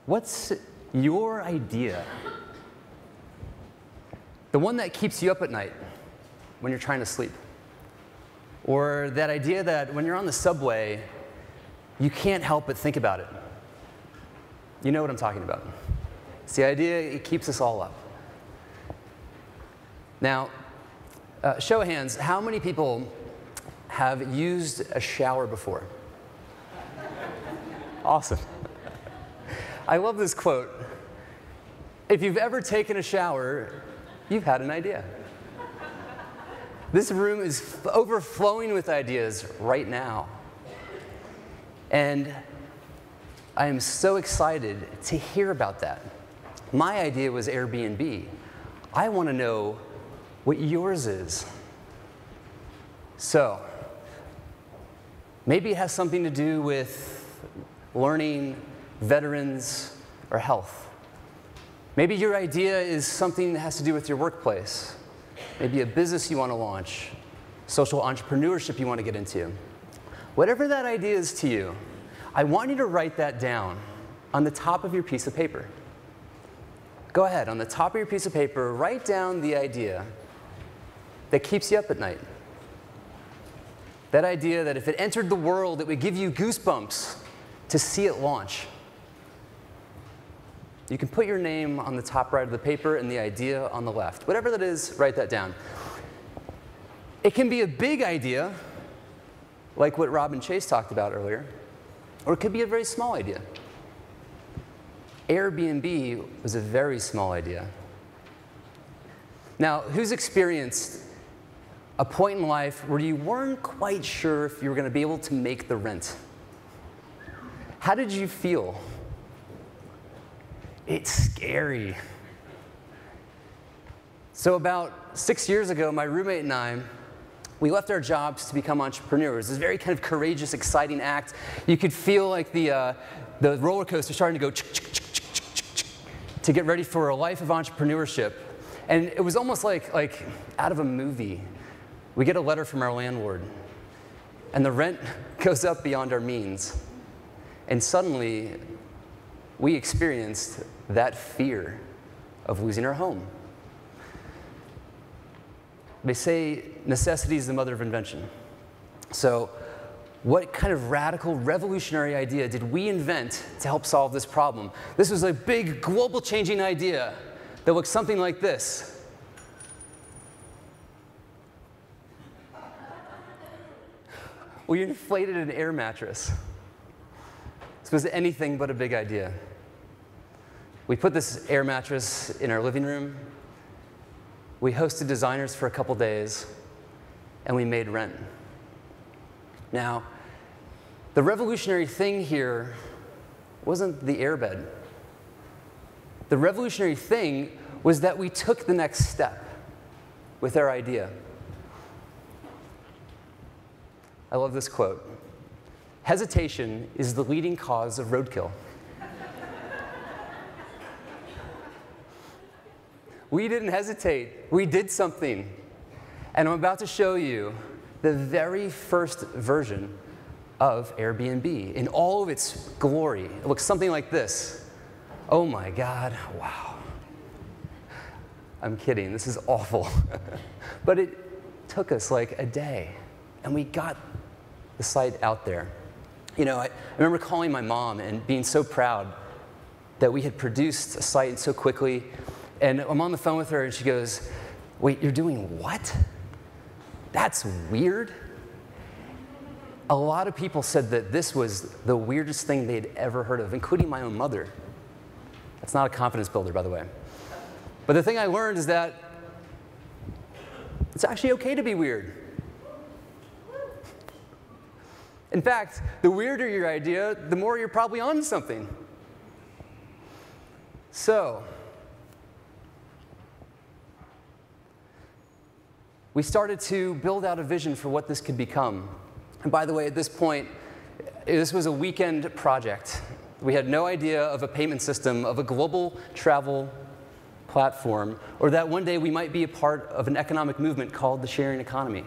What's your idea? The one that keeps you up at night when you're trying to sleep. Or that idea that when you're on the subway, you can't help but think about it. You know what I'm talking about. It's the idea, it keeps us all up. Now, show of hands, how many people have used a shower before? Awesome. I love this quote. If you've ever taken a shower, you've had an idea. This room is overflowing with ideas right now. And I am so excited to hear about that. My idea was Airbnb. I want to know what yours is. So, maybe it has something to do with learning, veterans, or health. Maybe your idea is something that has to do with your workplace. Maybe a business you want to launch, social entrepreneurship you want to get into. Whatever that idea is to you, I want you to write that down on the top of your piece of paper. Go ahead, on the top of your piece of paper, write down the idea that keeps you up at night. That idea that if it entered the world, it would give you goosebumps to see it launch. You can put your name on the top right of the paper and the idea on the left. Whatever that is, write that down. It can be a big idea, like what Rob and Chase talked about earlier, or it could be a very small idea. Airbnb was a very small idea. Now, who's experienced a point in life where you weren't quite sure if you were going to be able to make the rent? How did you feel? It's scary. So about 6 years ago, my roommate and I, we left our jobs to become entrepreneurs. It was a very kind of courageous, exciting act. You could feel like the roller coaster starting to go to get ready for a life of entrepreneurship. And it was almost like out of a movie. We get a letter from our landlord, and the rent goes up beyond our means. And suddenly, we experienced that fear of losing our home. They say necessity is the mother of invention. So what kind of radical, revolutionary idea did we invent to help solve this problem? This was a big, global changing idea that looked something like this. We inflated an air mattress. This was anything but a big idea. We put this air mattress in our living room. We hosted designers for a couple days, and we made rent. Now, the revolutionary thing here wasn't the airbed. The revolutionary thing was that we took the next step with our idea. I love this quote. Hesitation is the leading cause of roadkill. We didn't hesitate. We did something. And I'm about to show you the very first version of Airbnb in all of its glory. It looks something like this. Oh my God, wow. I'm kidding, this is awful. But it took us like a day, and we got the site out there. You know, I remember calling my mom and being so proud that we had produced a site so quickly. And I'm on the phone with her, and she goes, wait, you're doing what? That's weird. A lot of people said that this was the weirdest thing they'd ever heard of, including my own mother. That's not a confidence builder, by the way. But the thing I learned is that it's actually okay to be weird. In fact, the weirder your idea, the more you're probably on something. So, we started to build out a vision for what this could become. And by the way, at this point, this was a weekend project. We had no idea of a payment system, of a global travel platform, or that one day we might be a part of an economic movement called the sharing economy.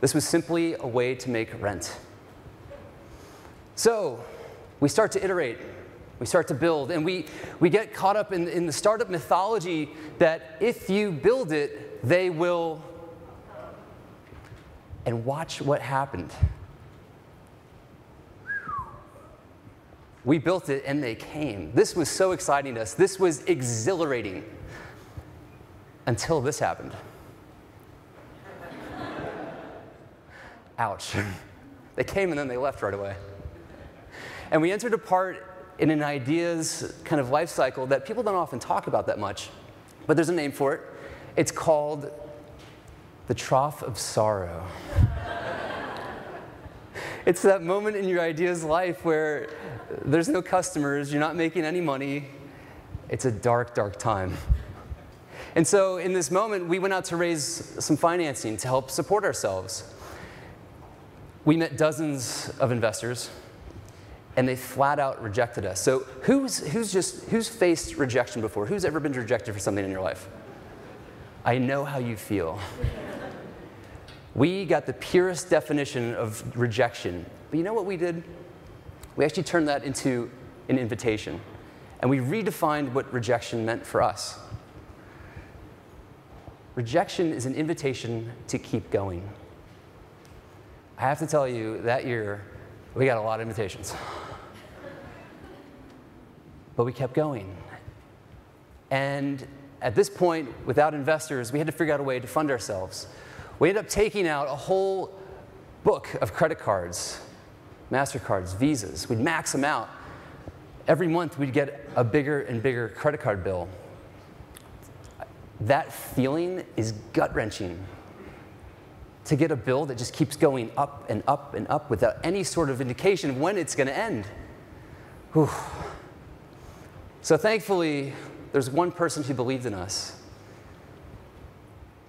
This was simply a way to make rent. So we start to iterate. We start to build, and we get caught up in the startup mythology that if you build it, they will. And watch what happened. We built it, and they came. This was so exciting to us. This was exhilarating until this happened. Ouch. They came, and then they left right away. And we entered a part in an ideas kind of life cycle that people don't often talk about that much, but there's a name for it. It's called the Trough of Sorrow. It's that moment in your ideas life where there's no customers, you're not making any money. It's a dark, dark time. And so in this moment, we went out to raise some financing to help support ourselves. We met dozens of investors, and they flat out rejected us. So who's faced rejection before? Who's ever been rejected for something in your life? I know how you feel. We got the purest definition of rejection. But you know what we did? We actually turned that into an invitation. And we redefined what rejection meant for us. Rejection is an invitation to keep going. I have to tell you, that year, we got a lot of invitations. But we kept going. And at this point, without investors, we had to figure out a way to fund ourselves. We ended up taking out a whole book of credit cards, MasterCards, Visas. We'd max them out. Every month, we'd get a bigger and bigger credit card bill. That feeling is gut-wrenching. To get a bill that just keeps going up and up and up without any sort of indication of when it's going to end. Whew. So thankfully, there's one person who believed in us.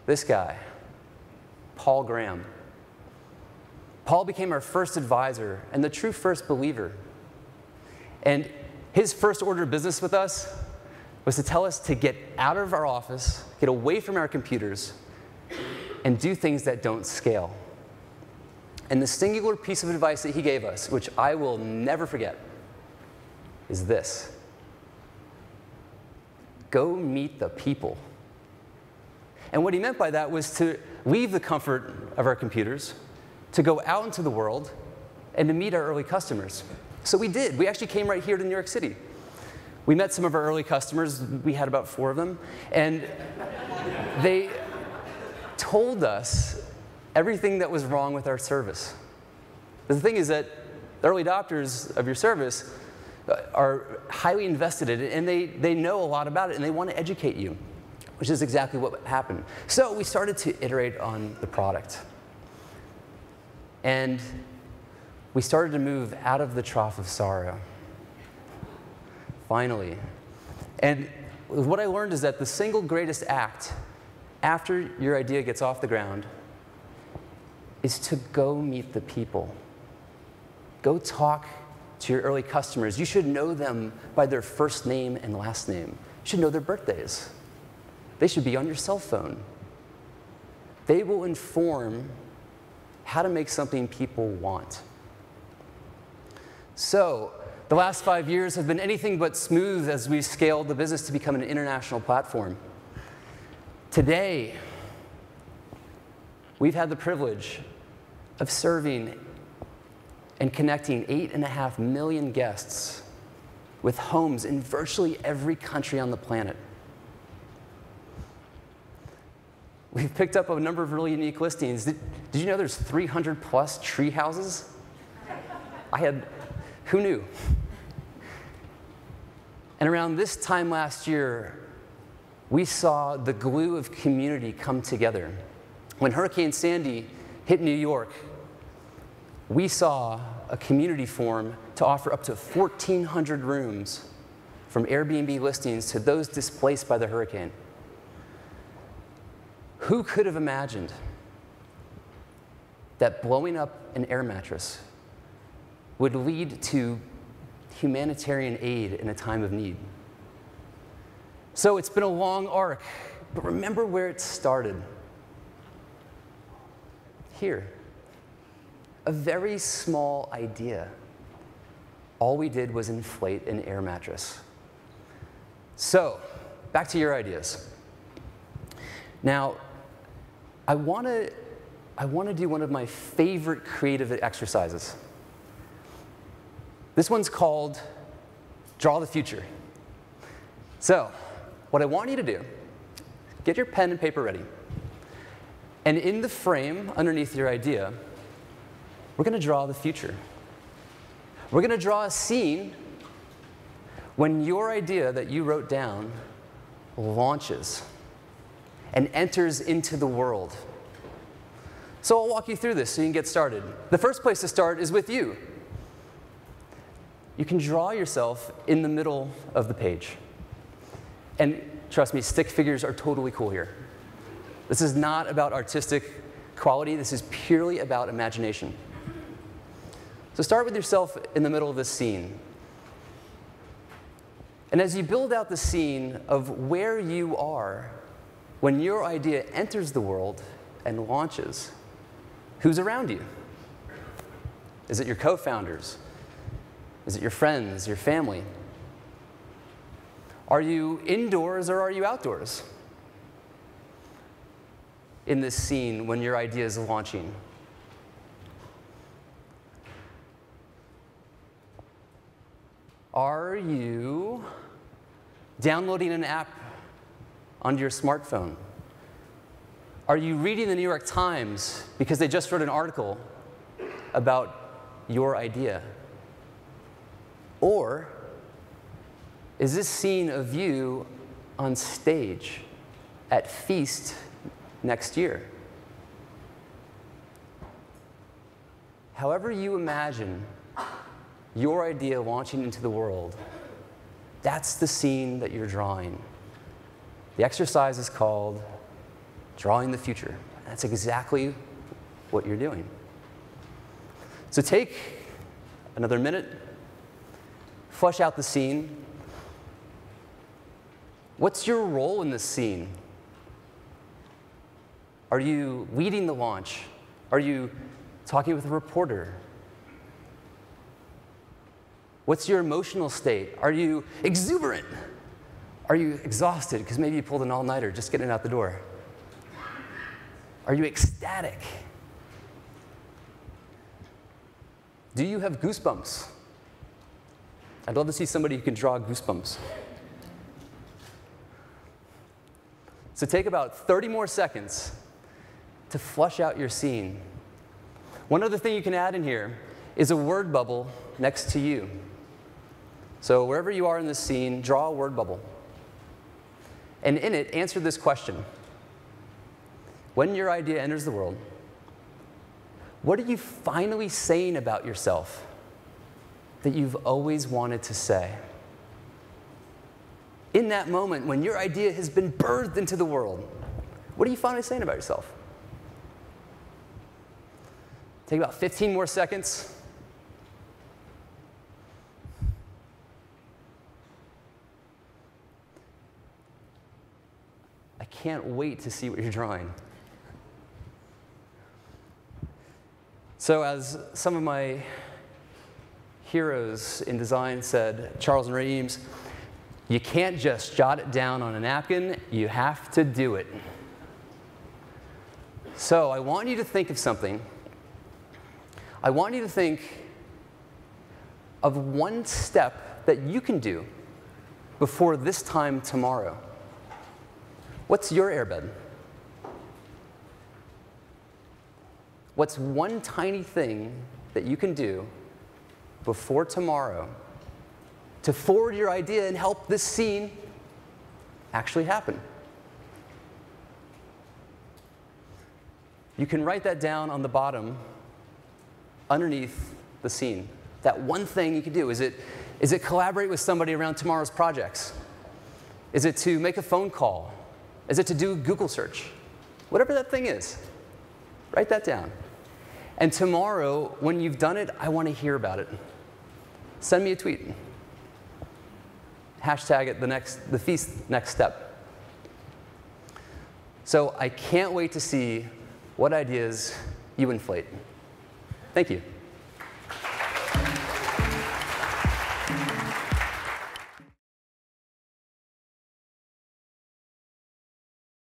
This guy, Paul Graham. Paul became our first advisor and the true first believer. And his first order of business with us was to tell us to get out of our office, get away from our computers, and do things that don't scale. And the singular piece of advice that he gave us, which I will never forget, is this. Go meet the people. And what he meant by that was to leave the comfort of our computers, to go out into the world, and to meet our early customers. So we did. We actually came right here to New York City. We met some of our early customers. We had about 4 of them. And they told us everything that was wrong with our service. The thing is that the early adopters of your service are highly invested in it, and they know a lot about it, and they want to educate you, which is exactly what happened. So we started to iterate on the product. And we started to move out of the Trough of Sorrow. Finally. And what I learned is that the single greatest act after your idea gets off the ground is to go meet the people. Go talk to your early customers. You should know them by their first name and last name. You should know their birthdays. They should be on your cell phone. They will inform how to make something people want. So, the last 5 years have been anything but smooth as we've scaled the business to become an international platform. Today, we've had the privilege of serving and connecting 8.5 million guests with homes in virtually every country on the planet. We've picked up a number of really unique listings. Did you know there's 300 plus tree houses? Who knew? And around this time last year, we saw the glue of community come together. When Hurricane Sandy hit New York, we saw a community form to offer up to 1,400 rooms from Airbnb listings to those displaced by the hurricane. Who could have imagined that blowing up an air mattress would lead to humanitarian aid in a time of need? So it's been a long arc, but remember where it started. Here, a very small idea. All we did was inflate an air mattress. So, back to your ideas. Now, I want to do one of my favorite creative exercises. This one's called Draw the Future. So, what I want you to do, get your pen and paper ready. And in the frame underneath your idea, we're going to draw the future. We're going to draw a scene when your idea that you wrote down launches and enters into the world. So I'll walk you through this so you can get started. The first place to start is with you. You can draw yourself in the middle of the page. And trust me, stick figures are totally cool here. This is not about artistic quality. This is purely about imagination. So start with yourself in the middle of this scene. And as you build out the scene of where you are when your idea enters the world and launches, who's around you? Is it your co-founders? Is it your friends, your family? Are you indoors or are you outdoors in this scene when your idea is launching? Are you downloading an app onto your smartphone? Are you reading the New York Times because they just wrote an article about your idea? Or is this scene of you on stage at Feast next year? However you imagine your idea launching into the world, that's the scene that you're drawing. The exercise is called Drawing the Future. That's exactly what you're doing. So take another minute, flesh out the scene. What's your role in this scene? Are you leading the launch? Are you talking with a reporter? What's your emotional state? Are you exuberant? Are you exhausted because maybe you pulled an all-nighter just getting out the door? Are you ecstatic? Do you have goosebumps? I'd love to see somebody who can draw goosebumps. So take about 30 more seconds to flush out your scene. One other thing you can add in here is a word bubble next to you. So wherever you are in this scene, draw a word bubble. And in it, answer this question. When your idea enters the world, what are you finally saying about yourself that you've always wanted to say? In that moment, when your idea has been birthed into the world, what are you finally saying about yourself? Take about 15 more seconds. I can't wait to see what you're drawing. So as some of my heroes in design said, Charles and Ray Eames, you can't just jot it down on a napkin, you have to do it. So I want you to think of something. I want you to think of one step that you can do before this time tomorrow. What's your airbed? What's one tiny thing that you can do before tomorrow to forward your idea and help this scene actually happen? You can write that down on the bottom underneath the scene. That one thing you can do. Is it collaborate with somebody around tomorrow's projects? Is it to make a phone call? Is it to do a Google search? Whatever that thing is, write that down. And tomorrow, when you've done it, I want to hear about it. Send me a tweet. Hashtag it the Feast next step. So I can't wait to see what ideas you inflate. Thank you.